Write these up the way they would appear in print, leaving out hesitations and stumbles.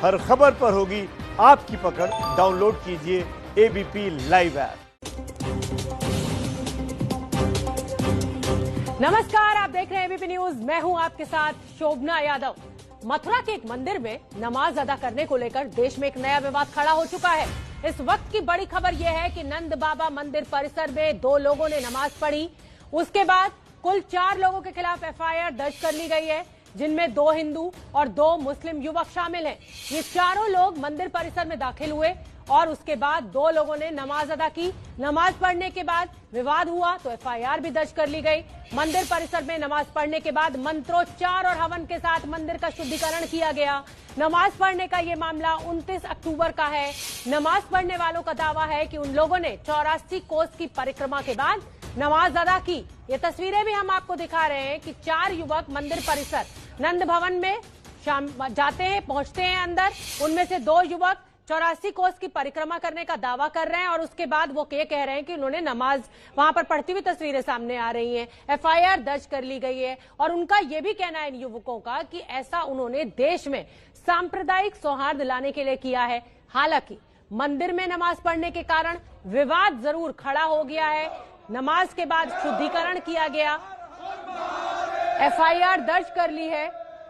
हर खबर पर होगी आपकी पकड़। डाउनलोड कीजिए एबीपी लाइव ऐप। नमस्कार, आप देख रहे हैं एबीपी न्यूज। मैं हूं आपके साथ शोभना यादव। मथुरा के एक मंदिर में नमाज अदा करने को लेकर देश में एक नया विवाद खड़ा हो चुका है। इस वक्त की बड़ी खबर यह है कि नंद बाबा मंदिर परिसर में 2 लोगों ने नमाज पढ़ी। उसके बाद कुल 4 लोगों के खिलाफ एफआईआर दर्ज कर ली गई है, जिनमें 2 हिंदू और 2 मुस्लिम युवक शामिल हैं। ये चारों लोग मंदिर परिसर में दाखिल हुए और उसके बाद 2 लोगों ने नमाज अदा की। नमाज पढ़ने के बाद विवाद हुआ तो एफआईआर भी दर्ज कर ली गई। मंदिर परिसर में नमाज पढ़ने के बाद मंत्रोच्चार और हवन के साथ मंदिर का शुद्धिकरण किया गया। नमाज पढ़ने का ये मामला 29 अक्टूबर का है। नमाज पढ़ने वालों का दावा है कि उन लोगों ने 84 कोस की परिक्रमा के बाद नमाज अदा की। ये तस्वीरें भी हम आपको दिखा रहे हैं कि 4 युवक मंदिर परिसर नंद भवन में जाते हैं, पहुंचते हैं अंदर। उनमें से 2 युवक 84 कोस की परिक्रमा करने का दावा कर रहे हैं और उसके बाद वो ये कह रहे हैं कि उन्होंने नमाज वहां पर पढ़ती हुई तस्वीरें सामने आ रही हैं। एफआईआर दर्ज कर ली गई है और उनका ये भी कहना है इन युवकों का कि ऐसा उन्होंने देश में सांप्रदायिक सौहार्द लाने के लिए किया है। हालांकि मंदिर में नमाज पढ़ने के कारण विवाद जरूर खड़ा हो गया है। नमाज के बाद शुद्धिकरण किया गया, एफआईआर दर्ज कर ली है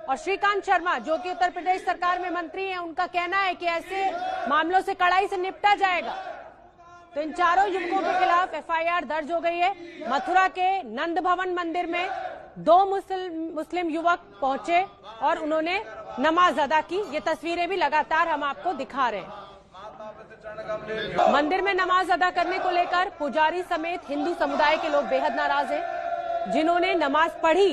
और श्रीकांत शर्मा जो कि उत्तर प्रदेश सरकार में मंत्री हैं, उनका कहना है कि ऐसे मामलों से कड़ाई से निपटा जाएगा। तो इन चारों युवकों के खिलाफ एफआईआर दर्ज हो गई है। मथुरा के नंद भवन मंदिर में 2 मुस्लिम युवक पहुंचे और उन्होंने नमाज अदा की। ये तस्वीरें भी लगातार हम आपको दिखा रहे हैं। मंदिर में नमाज अदा करने को लेकर पुजारी समेत हिंदू समुदाय के लोग बेहद नाराज हैं। जिन्होंने नमाज पढ़ी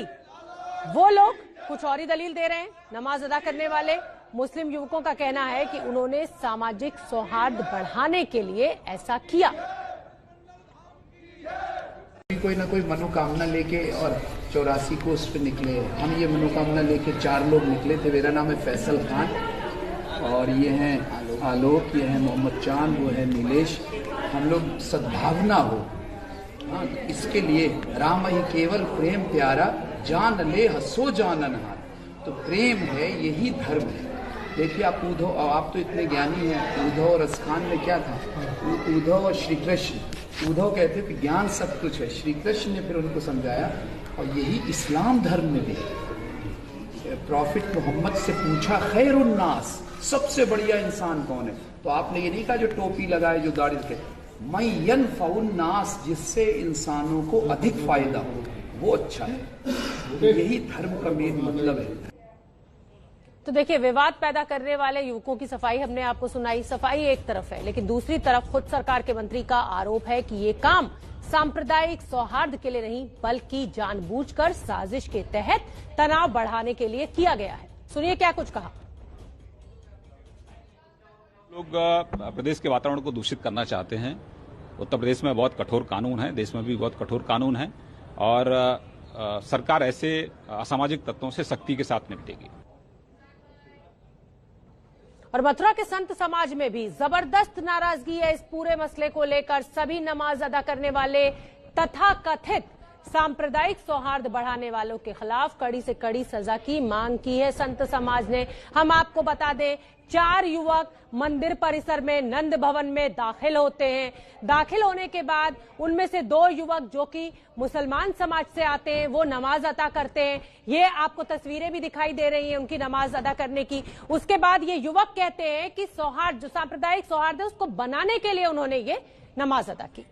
वो लोग कुछ और ही दलील दे रहे हैं। नमाज अदा करने वाले मुस्लिम युवकों का कहना है कि उन्होंने सामाजिक सौहार्द बढ़ाने के लिए ऐसा किया। कोई ना कोई मनोकामना लेके और 84 कोस पे निकले। हम ये मनोकामना लेके 4 लोग निकले थे। मेरा नाम है फैसल खान और ये हैं आलोक, ये है मोहम्मद चांद, वो है नीलेश। हम लोग सद्भावना हो, हाँ, इसके लिए राम ही केवल प्रेम प्यारा, जान ले हसो जानन हार। तो प्रेम है, यही धर्म है। देखिए आप उद्धव, आप तो इतने ज्ञानी हैं। उद्धव और अस्खान में क्या था? उद्धव और श्री कृष्ण। उद्धव कहते थे ज्ञान सब कुछ है, श्री कृष्ण ने फिर उनको समझाया। और यही इस्लाम धर्म में भी प्रॉफिट मोहम्मद से पूछा खैरुन्नास, सबसे बढ़िया इंसान कौन है? तो आपने ये नहीं कहा जो टोपी लगाए, जो दाढ़ी रखे। मैं यनफउन्नास, जिससे इंसानों को अधिक फायदा हो, वो अच्छा है। यही धर्म का मेन मतलब है। तो देखिए, विवाद पैदा करने वाले युवकों की सफाई हमने आपको सुनाई। सफाई एक तरफ है, लेकिन दूसरी तरफ खुद सरकार के मंत्री का आरोप है कि ये काम सांप्रदायिक सौहार्द के लिए नहीं बल्कि जानबूझकर साजिश के तहत तनाव बढ़ाने के लिए किया गया है। सुनिए क्या कुछ कहा। लोग प्रदेश के वातावरण को दूषित करना चाहते हैं। उत्तर प्रदेश में बहुत कठोर कानून है, देश में भी बहुत कठोर कानून है और सरकार ऐसे असामाजिक तत्वों से सख्ती के साथ निपटेगी। और मथुरा के संत समाज में भी जबरदस्त नाराजगी है इस पूरे मसले को लेकर। सभी नमाज अदा करने वाले तथाकथित सांप्रदायिक सौहार्द बढ़ाने वालों के खिलाफ कड़ी से कड़ी सजा की मांग की है संत समाज ने। हम आपको बता दें, 4 युवक मंदिर परिसर में नंद भवन में दाखिल होते हैं। दाखिल होने के बाद उनमें से 2 युवक जो कि मुसलमान समाज से आते हैं वो नमाज अदा करते हैं। ये आपको तस्वीरें भी दिखाई दे रही हैं उनकी नमाज अदा करने की। उसके बाद ये युवक कहते हैं कि सौहार्द, जो सांप्रदायिक सौहार्द है, उसको बनाने के लिए उन्होंने ये नमाज अदा की।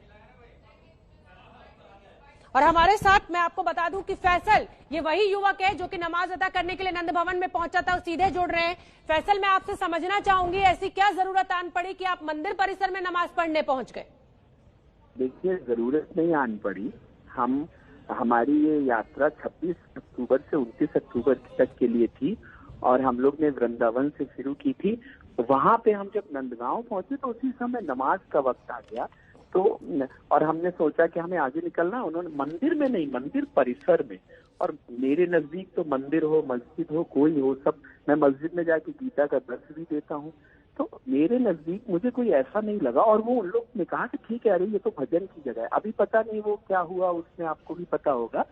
और हमारे साथ मैं आपको बता दूं कि फैसल ये वही युवक है जो कि नमाज अदा करने के लिए नंद भवन में पहुंचा था। सीधे जुड़ रहे हैं। फैसल, मैं आपसे समझना चाहूंगी, ऐसी क्या जरूरत आन पड़ी कि आप मंदिर परिसर में नमाज पढ़ने पहुंच गए? देखिए, जरूरत नहीं आन पड़ी। हमारी ये यात्रा 26 अक्टूबर से 29 अक्टूबर तक के लिए थी और हम लोग ने वृंदावन से शुरू की थी। वहां पे हम जब नंदगांव पहुंचे तो उसी समय नमाज का वक्त आ गया। तो और हमने सोचा कि हमें आगे निकलना। उन्होंने मंदिर में नहीं, मंदिर परिसर में। और मेरे नजदीक तो मंदिर हो, मस्जिद हो, कोई हो, सब, मैं मस्जिद में जाके गीता का दर्श भी देता हूँ। तो मेरे नजदीक मुझे कोई ऐसा नहीं लगा। और वो उन लोग ने कहा कि ठीक है, अरे ये तो भजन की जगह है। अभी पता नहीं वो क्या हुआ उसमें, आपको भी पता होगा।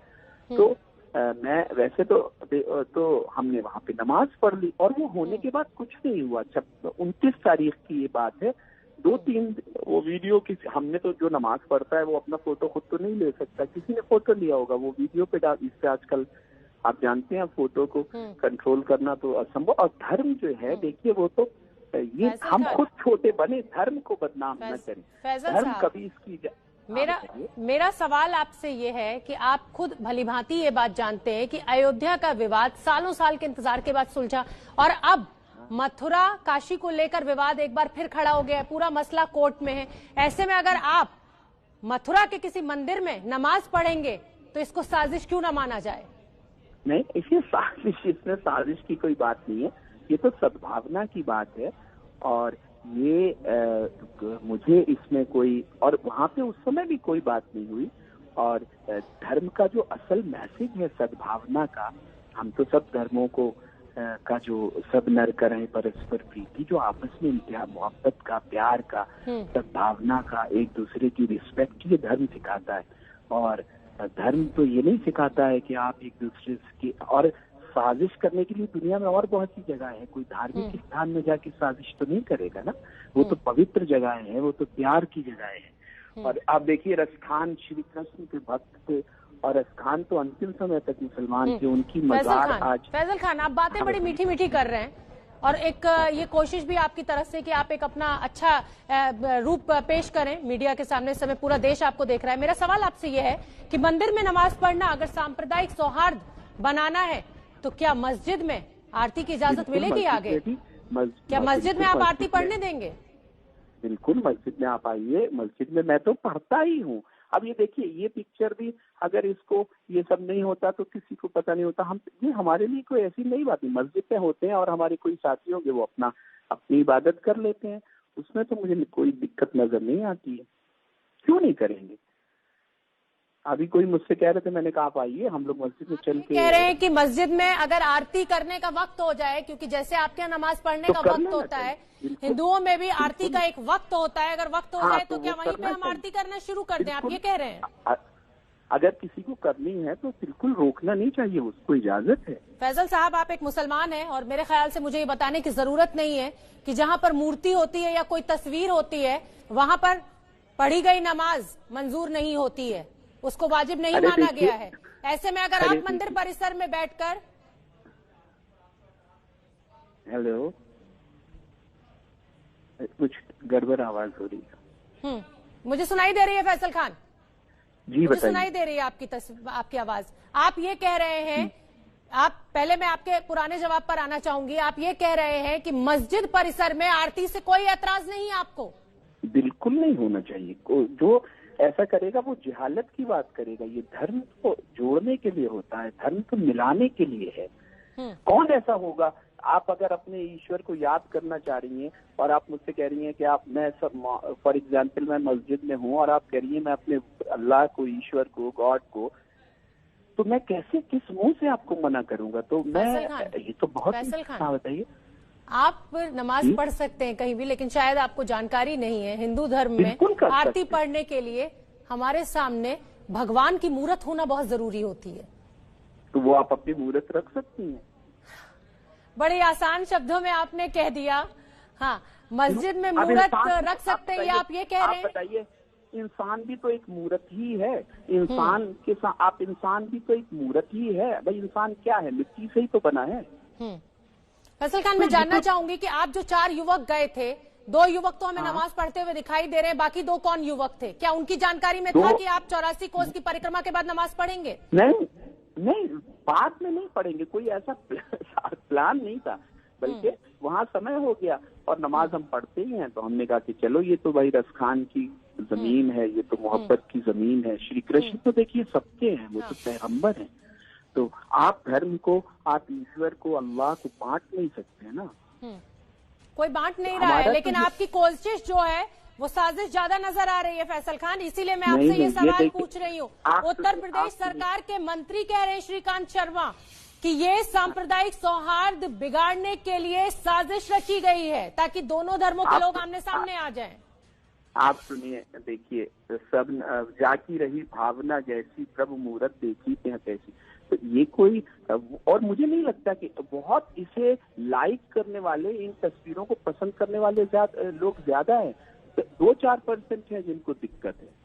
तो मैं वैसे तो हमने वहाँ पे नमाज पढ़ ली और वो होने के बाद कुछ नहीं हुआ। 29 तारीख की ये बात है। 2-3 वो वीडियो हमने तो जो नमाज पढ़ता है वो अपना फोटो खुद तो नहीं ले सकता, किसी ने फोटो लिया होगा, वो वीडियो पे डाल। इससे आजकल आप जानते हैं फोटो को कंट्रोल करना तो असंभव। और धर्म जो है देखिए वो तो ये हम खुद छोटे बने, धर्म को बदनाम न करें। धर्म कभी इसकी मेरा सवाल आपसे ये है कि आप खुद भलीभांति ये बात जानते हैं कि अयोध्या का विवाद सालों साल के इंतजार के बाद सुलझा और अब मथुरा काशी को लेकर विवाद एक बार फिर खड़ा हो गया है, पूरा मसला कोर्ट में है। ऐसे में अगर आप मथुरा के किसी मंदिर में नमाज पढ़ेंगे तो इसको साजिश क्यों ना माना जाए? नहीं, इसमें साजिश की कोई बात नहीं है, ये तो सद्भावना की बात है। और ये मुझे इसमें कोई, और वहाँ पे उस समय भी कोई बात नहीं हुई। और धर्म का जो असल मैसेज है सद्भावना का, हम तो सब धर्मों को का जो सब नर करें परस्पर प्रीति, जो आपस में मोहब्बत का, प्यार का, सद्भावना का, एक दूसरे की रिस्पेक्ट, ये धर्म सिखाता है। और धर्म तो ये नहीं सिखाता है कि आप एक दूसरे की और साजिश करने के लिए दुनिया में और बहुत सी जगह है। कोई धार्मिक स्थान में जाके साजिश तो नहीं करेगा ना, वो तो पवित्र जगह है, वो तो प्यार की जगह है। और आप देखिए रसखान श्री कृष्ण के भक्त थे और रसखान तो अंतिम समय तक मुसलमान थे, उनकी मजार आज। फैजल खान, आप बातें बड़ी मीठी मीठी कर रहे हैं और एक ये कोशिश भी आपकी तरफ से कि आप एक अपना अच्छा रूप पेश करें मीडिया के सामने। समय पूरा देश आपको देख रहा है। मेरा सवाल आपसे ये है कि मंदिर में नमाज पढ़ना अगर सांप्रदायिक सौहार्द बनाना है तो क्या मस्जिद में आरती की इजाजत मिलेगी आगे? क्या मस्जिद में आप आरती पढ़ने देंगे? बिल्कुल, मस्जिद में आप आइए, मस्जिद में मैं तो पढ़ता ही हूँ। अब ये देखिए, ये पिक्चर भी अगर इसको ये सब नहीं होता तो किसी को पता नहीं होता। हम ये हमारे लिए कोई ऐसी नई बात नहीं, मस्जिद में होते हैं और हमारे कोई साथी होंगे वो अपनी इबादत कर लेते हैं, उसमें तो मुझे कोई दिक्कत नजर नहीं आती है। क्यों नहीं करेंगे? अभी कोई मुझसे कह रहे थे, मैंने कहा आप आइए, हम लोग मस्जिद में चल के कह रहे हैं कि मस्जिद में अगर आरती करने का वक्त हो जाए, क्योंकि जैसे आपके यहाँ नमाज पढ़ने का वक्त होता है, हिंदुओं में भी आरती का एक वक्त होता है, अगर वक्त हो जाए तो क्या वहीं पे हम आरती करना शुरू कर दें? आप ये कह रहे हैं? अगर किसी को करनी है तो बिल्कुल रोकना नहीं चाहिए, उसको इजाजत है। फैजल साहब, आप एक मुसलमान हैं और मेरे ख्याल से मुझे ये बताने की जरूरत नहीं है कि जहाँ पर मूर्ति होती है या कोई तस्वीर होती है वहाँ पर पढ़ी गई नमाज मंजूर नहीं होती है, उसको वाजिब नहीं माना गया है। ऐसे में अगर आप मंदिर परिसर में बैठकर हेलो, कुछ गड़बड़ आवाज हो रही है। मुझे सुनाई दे रही है फैसल खान जी, मुझे सुनाई दे रही है आपकी आवाज। आप ये कह रहे हैं, आप पहले मैं आपके पुराने जवाब पर आना चाहूंगी, आप ये कह रहे हैं कि मस्जिद परिसर में आरती से कोई एतराज नहीं है आपको? बिल्कुल नहीं होना चाहिए। जो ऐसा करेगा वो जिहालत की बात करेगा। ये धर्म को जोड़ने के लिए होता है, धर्म को मिलाने के लिए है। कौन ऐसा होगा? आप अगर अपने ईश्वर को याद करना चाह रही हैं और आप मुझसे कह रही हैं कि मैं सब, फॉर एग्जाम्पल मैं मस्जिद में हूँ और आप कह रही हैं मैं अपने अल्लाह को, ईश्वर को, गॉड को, तो मैं कैसे, किस मुंह से आपको मना करूंगा? तो मैं ये तो बहुत, बताइए। आप नमाज पढ़ सकते हैं कहीं भी, लेकिन शायद आपको जानकारी नहीं है, हिंदू धर्म में आरती पढ़ने के लिए हमारे सामने भगवान की मूर्त होना बहुत जरूरी होती है। तो वो आप अपनी मूर्त रख सकती हैं। बड़े आसान शब्दों में आपने कह दिया। हाँ, मस्जिद में मूर्त रख सकते हैं, आप ये कह रहे हैं? बताइए, इंसान भी तो एक मूर्त ही है। इंसान के साथ आप, इंसान भी तो एक मूर्त ही है भाई। इंसान क्या है? मिट्टी से ही तो बना है। फैसल खान, मैं जानना चाहूंगी कि आप जो 4 युवक गए थे, 2 युवक तो हमें नमाज पढ़ते हुए दिखाई दे रहे हैं, बाकी 2 कौन युवक थे? क्या उनकी जानकारी में था कि आप 84 कोस की परिक्रमा के बाद नमाज पढ़ेंगे? नहीं, बाद में नहीं पढ़ेंगे, कोई ऐसा प्लान नहीं था, बल्कि वहाँ समय हो गया और नमाज हम पढ़ते ही हैं, तो हमने कहा कि चलो ये तो भाई रसखान की जमीन है, ये तो मोहब्बत की जमीन है। श्री कृष्ण तो देखिए सबके हैं, वो तो पैगंबर हैं। तो आप धर्म को, आप ईश्वर को, अल्लाह को बांट नहीं सकते ना। कोई बांट नहीं रहा है, लेकिन आपकी कोशिश जो है वो साजिश ज्यादा नजर आ रही है फैसल खान, इसीलिए मैं आपसे ये सवाल पूछ रही हूँ। उत्तर प्रदेश सरकार के मंत्री कह रहे हैं श्रीकांत शर्मा कि ये सांप्रदायिक सौहार्द बिगाड़ने के लिए साजिश रची गई है ताकि दोनों धर्मों के लोग आमने सामने आ जाएं। आप सुनिए, देखिए, सब जाकी रही भावना जैसी, प्रभु मूरत देखी हैं कैसी। तो ये कोई, और मुझे नहीं लगता कि बहुत इसे लाइक करने वाले, इन तस्वीरों को पसंद करने वाले लोग ज्यादा हैं, 2-4% है जिनको दिक्कत है।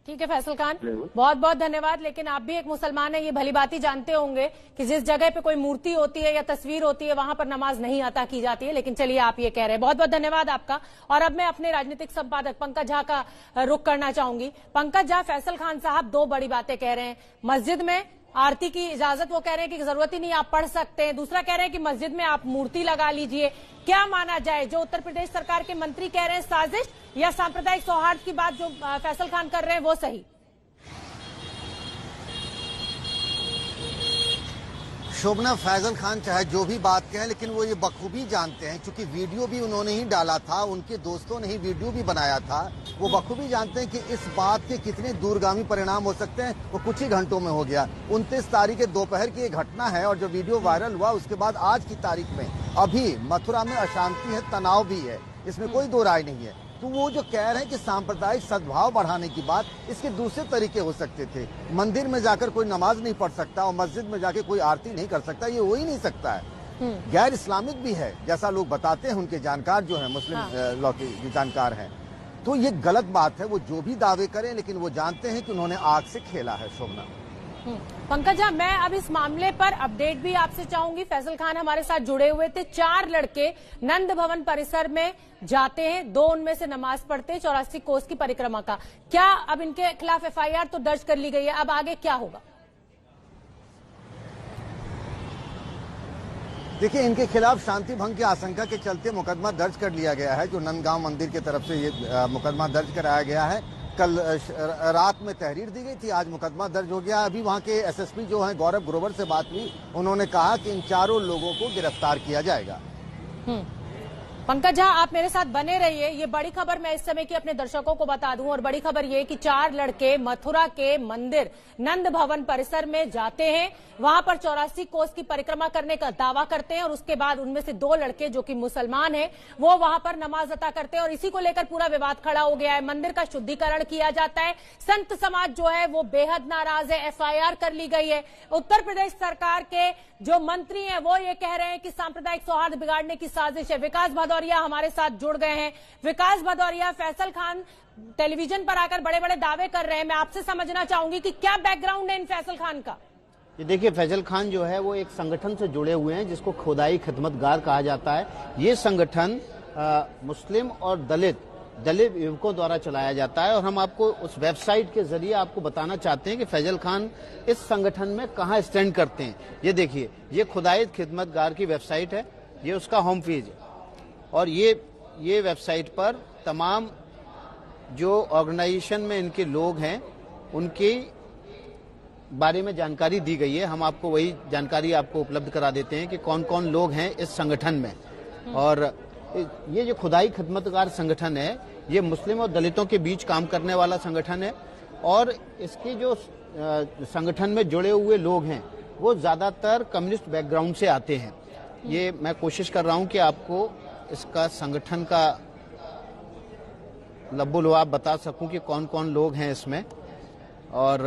ठीक है फैसल खान, बहुत बहुत धन्यवाद। लेकिन आप भी एक मुसलमान हैं, ये भली बात जानते होंगे कि जिस जगह पे कोई मूर्ति होती है या तस्वीर होती है वहां पर नमाज नहीं अता की जाती है, लेकिन चलिए आप ये कह रहे हैं। बहुत बहुत धन्यवाद आपका। और अब मैं अपने राजनीतिक संपादक पंकज झा का रुख करना चाहूंगी। पंकज झा, फैसल खान साहब दो बड़ी बातें कह रहे हैं। मस्जिद में आरती की इजाजत वो कह रहे हैं कि जरूरत ही नहीं, आप पढ़ सकते हैं। दूसरा कह रहे हैं कि मस्जिद में आप मूर्ति लगा लीजिए। क्या माना जाए, जो उत्तर प्रदेश सरकार के मंत्री कह रहे हैं साजिश, या सांप्रदायिक सौहार्द की बात जो फैसल खान कर रहे हैं वो सही? शोभना, फैजल खान चाहे जो भी बात कहें, लेकिन वो ये बखूबी जानते हैं, क्योंकि वीडियो भी उन्होंने ही डाला था, उनके दोस्तों ने ही वीडियो भी बनाया था। वो बखूबी जानते हैं कि इस बात के कितने दूरगामी परिणाम हो सकते हैं। वो कुछ ही घंटों में हो गया। 29 तारीख के दोपहर की ये घटना है, और जो वीडियो वायरल हुआ उसके बाद आज की तारीख में अभी मथुरा में अशांति है, तनाव भी है, इसमें कोई दो राय नहीं है। तो वो जो कह रहे हैं कि सांप्रदायिक सद्भाव बढ़ाने की बात, इसके दूसरे तरीके हो सकते थे। मंदिर में जाकर कोई नमाज नहीं पढ़ सकता और मस्जिद में जाकर कोई आरती नहीं कर सकता, ये हो ही नहीं सकता है। गैर इस्लामिक भी है, जैसा लोग बताते हैं, उनके जानकार जो है मुस्लिम लॉ के जानकार हैं। तो ये गलत बात है, वो जो भी दावे करें, लेकिन वो जानते हैं कि उन्होंने आग से खेला है। शोभना, पंकज, मैं अब इस मामले पर अपडेट भी आपसे चाहूंगी। फैसल खान हमारे साथ जुड़े हुए थे। 4 लड़के नंद भवन परिसर में जाते हैं, 2 उनमें से नमाज पढ़ते हैं 84 कोस की परिक्रमा का। क्या अब इनके खिलाफ FIR तो दर्ज कर ली गई है, अब आगे क्या होगा? देखिए, इनके खिलाफ शांति भंग की आशंका के चलते मुकदमा दर्ज कर लिया गया है। जो नंदगांव मंदिर की तरफ से ये मुकदमा दर्ज कराया गया है। कल रात में तहरीर दी गई थी, आज मुकदमा दर्ज हो गया। अभी वहां के SSP जो हैं गौरव ग्रोवर से बात हुई, उन्होंने कहा कि इन चारों लोगों को गिरफ्तार किया जाएगा। पंकज झा, आप मेरे साथ बने रहिए। ये बड़ी खबर मैं इस समय की अपने दर्शकों को बता दूं, और बड़ी खबर ये कि 4 लड़के मथुरा के मंदिर नंद भवन परिसर में जाते हैं, वहां पर 84 कोस की परिक्रमा करने का दावा करते हैं, और उसके बाद उनमें से 2 लड़के जो कि मुसलमान हैं वो वहां पर नमाज अता करते हैं, और इसी को लेकर पूरा विवाद खड़ा हो गया है। मंदिर का शुद्धिकरण किया जाता है, संत समाज जो है वो बेहद नाराज है, FIR कर ली गई है। उत्तर प्रदेश सरकार के जो मंत्री हैं वो ये कह रहे हैं कि सांप्रदायिक सौहार्द बिगाड़ने की साजिश है। विकास भदौरिया हमारे साथ जुड़ गए हैं। विकास भदौरिया, फैसल खान टेलीविजन पर आकर बड़े बड़े दावे कर रहे हैं, मैं आपसे समझना चाहूंगी कि क्या बैकग्राउंड है इन फैसल खान का? ये देखिए, फैजल खान जो है वो एक संगठन से जुड़े हुए हैं जिसको खुदाई खिदमतगार कहा जाता है। ये संगठन मुस्लिम और दलित युवकों द्वारा चलाया जाता है, और हम आपको उस वेबसाइट के जरिए आपको बताना चाहते हैं कि फैजल खान इस संगठन में कहाँ स्टैंड करते हैं। ये देखिए, ये खुदाई खिदमतगार की वेबसाइट है, ये उसका होम पेज है, और ये वेबसाइट पर तमाम जो ऑर्गेनाइजेशन में इनके लोग हैं उनके बारे में जानकारी दी गई है। हम आपको वही जानकारी आपको उपलब्ध करा देते हैं कि कौन कौन लोग हैं इस संगठन में। और ये जो खुदाई खिदमतगार संगठन है, ये मुस्लिम और दलितों के बीच काम करने वाला संगठन है, और इसके जो संगठन में जुड़े हुए लोग हैं वो ज्यादातर कम्युनिस्ट बैकग्राउंड से आते हैं। ये मैं कोशिश कर रहा हूं कि आपको इसका संगठन का लब्बो-लुआब बता सकूं कि कौन कौन लोग हैं इसमें। और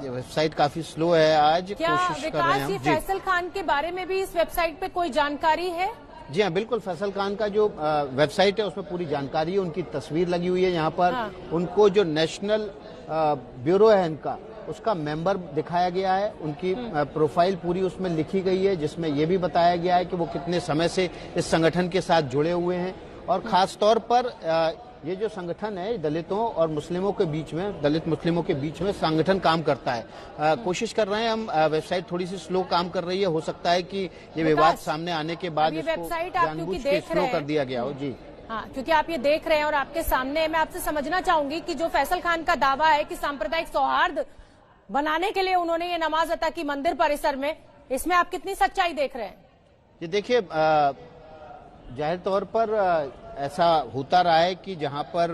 ये वेबसाइट काफी स्लो है आज, कोशिश कर रहे हैं हम। फैसल खान के बारे में भी इस वेबसाइट पे कोई जानकारी है? जी हाँ, बिल्कुल। फैसल खान का जो वेबसाइट है उसमें पूरी जानकारी है, उनकी तस्वीर लगी हुई है यहाँ पर। हाँ। उनको जो नेशनल ब्यूरो है इनका, उसका मेंबर दिखाया गया है, उनकी प्रोफाइल पूरी उसमें लिखी गई है, जिसमें यह भी बताया गया है कि वो कितने समय से इस संगठन के साथ जुड़े हुए हैं। और खास तौर पर ये जो संगठन है दलितों और मुस्लिमों के बीच में, दलित मुस्लिमों के बीच में संगठन काम करता है। कोशिश कर रहे हैं हम, वेबसाइट थोड़ी सी स्लो काम कर रही है, हो सकता है कि ये विवाद सामने आने के बाद इसको जानबूझ के स्लो कर दिया गया हो। जी हाँ, क्योंकि आप ये देख रहे हैं और आपके सामने, मैं आपसे समझना चाहूंगी कि जो फैसल खान का दावा है कि सांप्रदायिक सौहार्द बनाने के लिए उन्होंने ये नमाज अता की मंदिर परिसर में, इसमें आप कितनी सच्चाई देख रहे हैं? ये देखिए, जाहिर तौर पर ऐसा होता रहा है कि जहां पर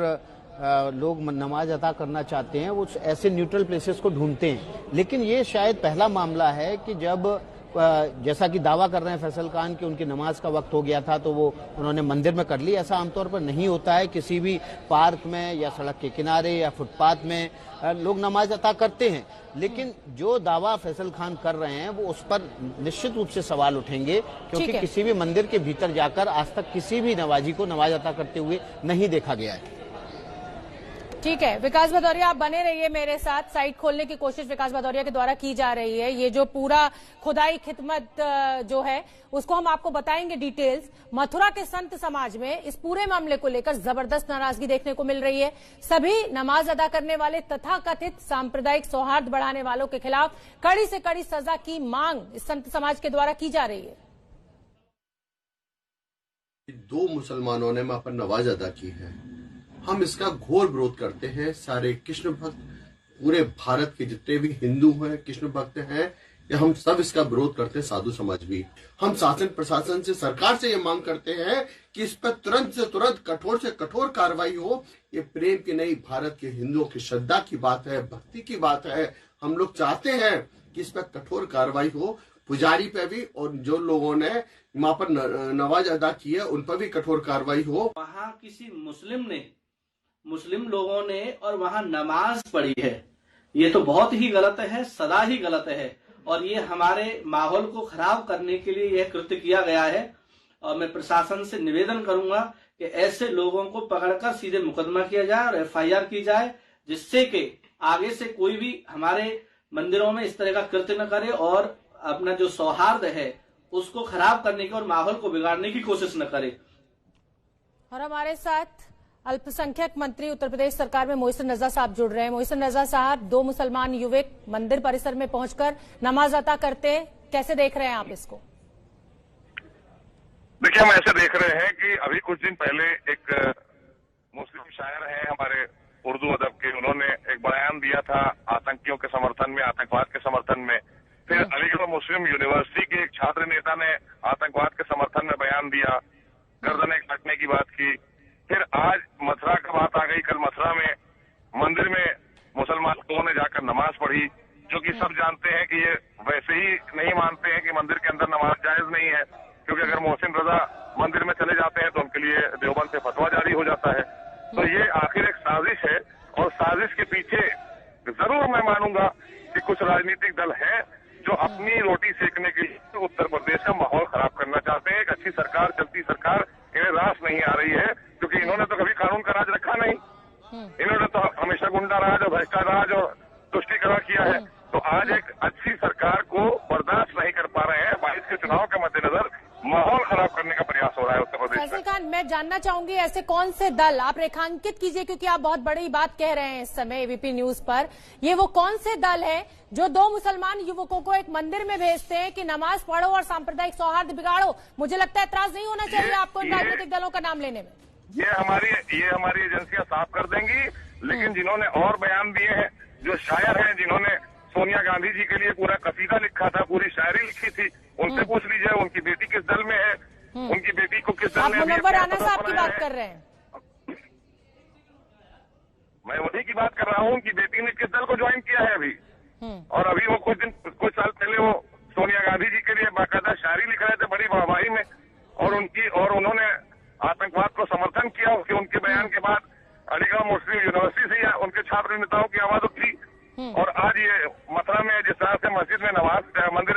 लोग नमाज अदा करना चाहते हैं वो ऐसे न्यूट्रल प्लेसेस को ढूंढते हैं, लेकिन ये शायद पहला मामला है कि जब जैसा कि दावा कर रहे हैं फैसल खान कि उनकी नमाज का वक्त हो गया था तो वो उन्होंने मंदिर में कर ली। ऐसा आमतौर पर नहीं होता है। किसी भी पार्क में या सड़क के किनारे या फुटपाथ में लोग नमाज अता करते हैं, लेकिन जो दावा फैसल खान कर रहे हैं वो उस पर निश्चित रूप से सवाल उठेंगे, क्योंकि किसी भी मंदिर के भीतर जाकर आज तक किसी भी नमाजी को नमाज अता करते हुए नहीं देखा गया है। ठीक है, विकास भदौरिया आप बने रहिए मेरे साथ। साइट खोलने की कोशिश विकास भदौरिया के द्वारा की जा रही है। ये जो पूरा खुदाई खिदमत जो है उसको हम आपको बताएंगे डिटेल्स। मथुरा के संत समाज में इस पूरे मामले को लेकर जबरदस्त नाराजगी देखने को मिल रही है। सभी नमाज अदा करने वाले तथाकथित सांप्रदायिक सौहार्द बढ़ाने वालों के खिलाफ कड़ी से कड़ी सजा की मांग इस संत समाज के द्वारा की जा रही है। 2 मुसलमानों ने वहां पर नमाज अदा की है। हम इसका घोर विरोध करते हैं। सारे कृष्ण भक्त, पूरे भारत के जितने भी हिंदू हैं, कृष्ण भक्त हैं, या हम सब इसका विरोध करते हैं। साधु समाज भी। हम शासन प्रशासन से, सरकार से ये मांग करते हैं कि इस पर तुरंत से तुरंत कठोर से कठोर कार्रवाई हो। ये प्रेम की नहीं, भारत के हिंदुओं की श्रद्धा की बात है, भक्ति की बात है। हम लोग चाहते हैं कि इस पर कठोर कार्रवाई हो, पुजारी पे भी, और जो लोगों ने वहां पर नमाज अदा की है उन पर भी कठोर कार्रवाई हो। वहाँ किसी मुस्लिम लोगों ने और वहां नमाज पढ़ी है, ये तो बहुत ही गलत है, सदा ही गलत है। और ये हमारे माहौल को खराब करने के लिए यह कृत्य किया गया है। और मैं प्रशासन से निवेदन करूंगा कि ऐसे लोगों को पकड़कर सीधे मुकदमा किया जाए और FIR की जाए, जिससे कि आगे से कोई भी हमारे मंदिरों में इस तरह का कृत्य न करे और अपना जो सौहार्द है उसको खराब करने की और माहौल को बिगाड़ने की कोशिश न करे। और हमारे साथ अल्पसंख्यक मंत्री उत्तर प्रदेश सरकार में मोहसिन रजा साहब जुड़ रहे हैं। मोहसिन रजा साहब, 2 मुसलमान युवक मंदिर परिसर में पहुंचकर नमाज अता करते, कैसे देख रहे हैं आप इसको? देखिए, हम ऐसे देख रहे हैं कि अभी कुछ दिन पहले एक मुस्लिम शायर हैं हमारे उर्दू अदब के, उन्होंने एक बयान दिया था आतंकियों के समर्थन में, आतंकवाद के समर्थन में। फिर अलीगढ़ मुस्लिम यूनिवर्सिटी के एक छात्र नेता ने आतंकवाद के समर्थन में बयान दिया, गर्दनें काटने की बात की। फिर आज मथुरा का बात आ गई। कल मथुरा में मंदिर में मुसलमान लोगों ने जाकर नमाज पढ़ी, जो कि सब जानते हैं कि ये वैसे ही नहीं मानते हैं कि मंदिर के अंदर नमाज जायज नहीं है, क्योंकि अगर मोहसिन रजा मंदिर में चले जाते हैं तो उनके लिए देवबंद से फतवा जारी हो जाता है। तो ये आखिर एक साजिश है, और साजिश के पीछे जरूर मैं मानूंगा कि कुछ राजनीतिक दल हैं जो अपनी रोटी सेकने के लिए उत्तर प्रदेश का माहौल खराब करना चाहते हैं। एक अच्छी सरकार, चलती सरकार, इन्हें रास नहीं आ रही है, क्योंकि इन्होंने तो कभी कानून का राज रखा नहीं। इन्होंने तो हमेशा गुंडा राज और भ्रष्टाचार राज और तुष्टीकरण किया है। तो आज एक अच्छी सरकार को बर्दाश्त नहीं कर पा रहे हैं। 22 के चुनाव के मद्देनजर माहौल खराब करने का प्रयास हो रहा है उत्तर प्रदेश में। फैसल खान, मैं जानना चाहूंगी ऐसे कौन से दल आप रेखांकित कीजिए, क्योंकि आप बहुत बड़ी बात कह रहे हैं इस समय ABP न्यूज पर। ये वो कौन से दल है जो 2 मुसलमान युवकों को एक मंदिर में भेजते हैं कि नमाज पढ़ो और सांप्रदायिक सौहार्द बिगाड़ो? मुझे लगता है एतराज नहीं होना चाहिए आपको इन राजनीतिक दलों का नाम लेने में। ये हमारी एजेंसियां साफ कर देंगी। लेकिन जिन्होंने और बयान दिए हैं, जो शायर हैं, जिन्होंने सोनिया गांधी जी के लिए पूरा कसीदा लिखा था, पूरी शायरी लिखी थी, उनसे पूछ लीजिए उनकी बेटी किस दल में है, उनकी बेटी को किस दल में। मुनव्वर राना साहब की बात कर रहे हैं? मैं वही की बात कर रहा हूँ, उनकी बेटी ने किस दल को ज्वाइन किया है अभी। और अभी वो कुछ साल पहले वो सोनिया गांधी जी के लिए बाकायदा शायरी लिख रहे थे बड़ी वाहवाही में, और उन्होंने आतंकवाद को समर्थन किया। उनके बयान के बाद अलीगढ़ मुस्लिम यूनिवर्सिटी से उनके छात्र नेताओं की आवाज उठी। और आज ये मथुरा में जिस तरह से मंदिर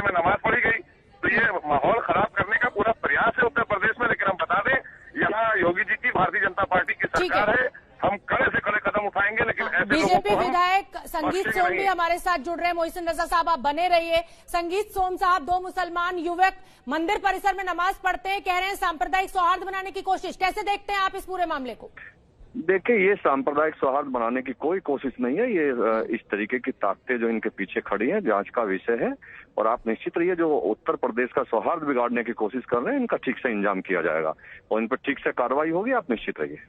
में नमाज पढ़ी गई, तो ये माहौल खराब करने का पूरा प्रयास है उत्तर प्रदेश में। लेकिन हम बता दें, यहाँ योगी जी की भारतीय जनता पार्टी की सरकार है, हम कड़े से कड़े कदम उठाएंगे। लेकिन ऐसे बीजेपी विधायक संगीत सोम भी हमारे साथ जुड़ रहे हैं। मोहसिन रजा साहब, आप बने रहिए। संगीत सोम साहब, 2 मुसलमान युवक मंदिर परिसर में नमाज पढ़ते हैं, कह रहे हैं सांप्रदायिक सौहार्द बनाने की कोशिश। कैसे देखते हैं आप इस पूरे मामले को? देखिए, ये सांप्रदायिक सौहार्द बनाने की कोई कोशिश नहीं है। ये इस तरीके की ताकतें जो इनके पीछे खड़ी हैं, जांच का विषय है। और आप निश्चित रहिए, जो उत्तर प्रदेश का सौहार्द बिगाड़ने की कोशिश कर रहे हैं, इनका ठीक से इंजाम किया जाएगा और इन पर ठीक से कार्रवाई होगी। आप निश्चित रहिए।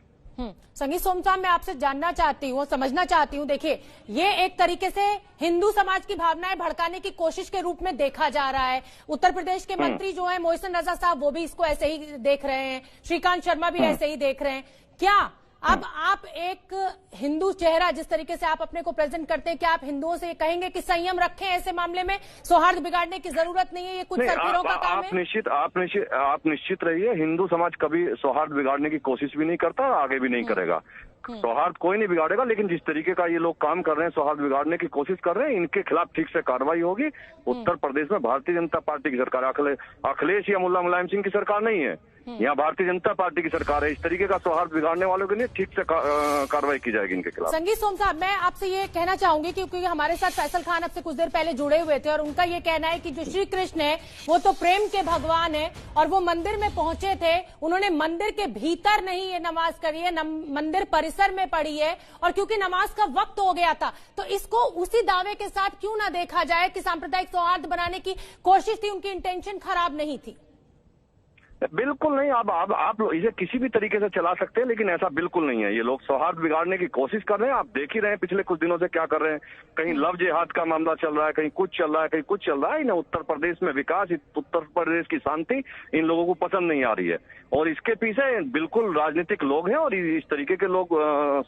संगीत सोम साहब, मैं आपसे जानना चाहती हूँ, समझना चाहती हूँ, देखिए ये एक तरीके से हिंदू समाज की भावनाएं भड़काने की कोशिश के रूप में देखा जा रहा है। उत्तर प्रदेश के मंत्री जो है मोहसिन रजा साहब, वो भी इसको ऐसे ही देख रहे हैं, श्रीकांत शर्मा भी ऐसे ही देख रहे हैं। क्या अब आप एक हिंदू चेहरा जिस तरीके से आप अपने को प्रेजेंट करते हैं, क्या आप हिंदुओं से ये कहेंगे कि संयम रखें, ऐसे मामले में सौहार्द बिगाड़ने की जरूरत नहीं है, ये कुछ सरकारों का काम है? आप निश्चित रहिए, हिंदू समाज कभी सौहार्द बिगाड़ने की कोशिश भी नहीं करता और आगे भी नहीं करेगा। सौहार्द कोई नहीं बिगाड़ेगा, लेकिन जिस तरीके का ये लोग काम कर रहे हैं, सौहार्द बिगाड़ने की कोशिश कर रहे हैं, इनके खिलाफ ठीक से कार्रवाई होगी। उत्तर प्रदेश में भारतीय जनता पार्टी की सरकार, अखिलेश या मुल्ला मुलायम सिंह की सरकार नहीं है, यहाँ भारतीय जनता पार्टी की सरकार है। इस तरीके का सौहार्द बिगाड़ने वालों के लिए ठीक से कार्रवाई की जाएगी इनके खिलाफ। संगीत सोम साहब, मैं आपसे ये कहना चाहूंगी क्योंकि हमारे साथ फैसल खान अब से कुछ देर पहले जुड़े हुए थे और उनका ये कहना है कि जो श्री कृष्ण है वो तो प्रेम के भगवान है और वो मंदिर में पहुंचे थे, उन्होंने मंदिर के भीतर नहीं ये नमाज करी है, मंदिर परिसर में पढ़ी है, और क्योंकि नमाज का वक्त हो गया था तो इसको उसी दावे के साथ क्यों ना देखा जाए कि सांप्रदायिक सौहार्द बनाने की कोशिश थी, उनकी इंटेंशन खराब नहीं थी? बिल्कुल नहीं। आप इसे किसी भी तरीके से चला सकते हैं, लेकिन ऐसा बिल्कुल नहीं है। ये लोग सौहार्द बिगाड़ने की कोशिश कर रहे हैं। आप देख ही रहे हैं पिछले कुछ दिनों से क्या कर रहे हैं। कहीं लव जिहाद का मामला चल रहा है, कहीं कुछ चल रहा है, कहीं कुछ चल रहा है। इन्हें उत्तर प्रदेश में विकास, उत्तर प्रदेश की शांति इन लोगों को पसंद नहीं आ रही है और इसके पीछे बिल्कुल राजनीतिक लोग हैं और इस तरीके के लोग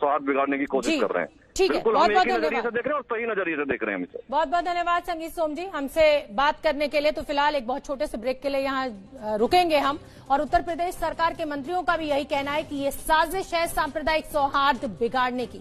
सौहार्द बिगाड़ने की कोशिश कर रहे हैं। ठीक है, बिल्कुल हम एक ही नजरिए से देख रहे हैं और सही नजरिए से देख रहे हैं हम इसे। बहुत बहुत धन्यवाद संगीत सोम जी हमसे बात करने के लिए। तो फिलहाल एक बहुत छोटे से ब्रेक के लिए यहाँ रुकेंगे हम, और उत्तर प्रदेश सरकार के मंत्रियों का भी यही कहना है कि ये साजिश है सांप्रदायिक सौहार्द बिगाड़ने की।